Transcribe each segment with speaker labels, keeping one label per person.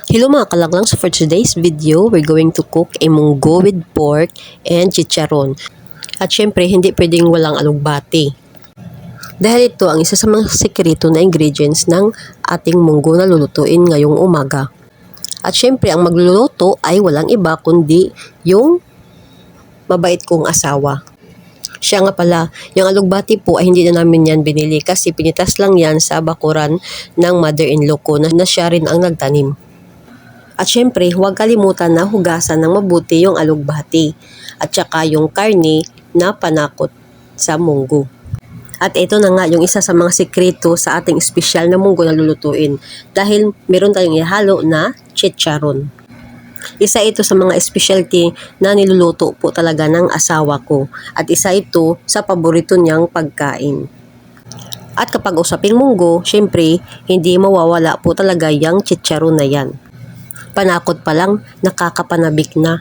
Speaker 1: Hello mga kalanglang, so for today's video, we're going to cook a munggo with pork and chicharon. At syempre, hindi pwedeng walang alugbati. Dahil ito ang isa sa mga sekreto na ingredients ng ating munggo na lulutuin ngayong umaga. At syempre, ang magluluto ay walang iba kundi yung mabait kong asawa. Siya nga pala, yung alugbati po ay hindi na namin yan binili kasi pinitas lang yan sa bakuran ng mother-in-law ko na siya rin ang nagtanim. At syempre, huwag kalimutan na hugasan ng mabuti yung alugbati at saka yung karne na panakot sa munggo. At ito na nga yung isa sa mga sekreto sa ating espesyal na munggo na lulutuin dahil meron tayong ihalo na chicharon. Isa ito sa mga specialty na niluluto po talaga ng asawa ko at isa ito sa paborito niyang pagkain. At kapag usaping munggo, syempre, hindi mawawala po talaga yung chicharon na yan. Panakot pa lang, nakakapanabik na.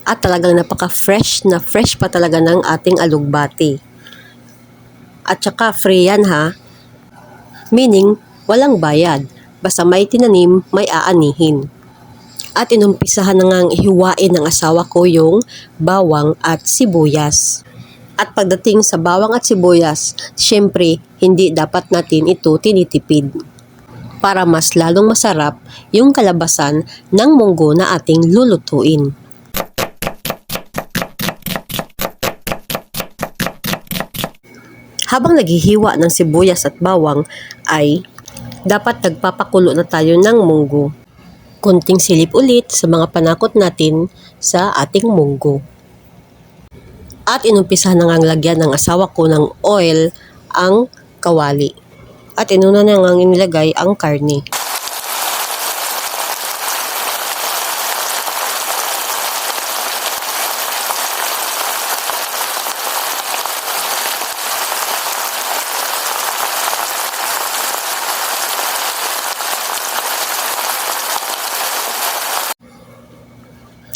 Speaker 1: At talagang napaka-fresh na fresh pa talaga ng ating alugbati. At saka free yan ha. Meaning, walang bayad. Basta may tinanim, may aanihin. At inumpisahan na ngang hiwain ng asawa ko yung bawang at sibuyas. At pagdating sa bawang at sibuyas, syempre, hindi dapat natin ito tinitipid. Para mas lalong masarap yung kalabasan ng munggo na ating lulutuin. Habang naghihiwa ng sibuyas at bawang ay dapat nagpapakulo na tayo ng munggo. Kunting silip ulit sa mga panakot natin sa ating munggo. At inumpisahan na ngang lagyan ng asawa ko ng oil ang kawali. At inuna na ngang inilagay ang karne.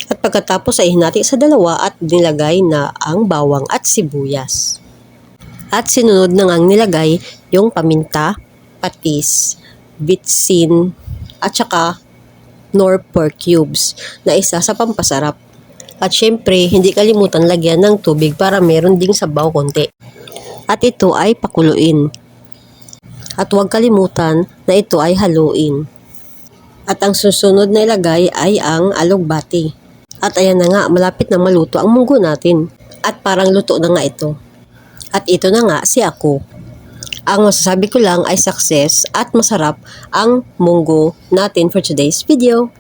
Speaker 1: At pagkatapos ay hinati sa dalawa at nilagay na ang bawang at sibuyas. At sinunod na ngang nilagay yung paminta, patis, bitsin, at saka nor pork cubes na isa sa pampasarap. At syempre, hindi kalimutan lagyan ng tubig para meron ding sabaw konti. At ito ay pakuluin. At huwag kalimutan na ito ay haluin. At ang susunod na ilagay ay ang alugbati. At ayan na nga, malapit na maluto ang munggo natin. At parang luto na nga ito. At ito na nga si ako. Ang masasabi ko lang ay success at masarap ang munggo natin for today's video.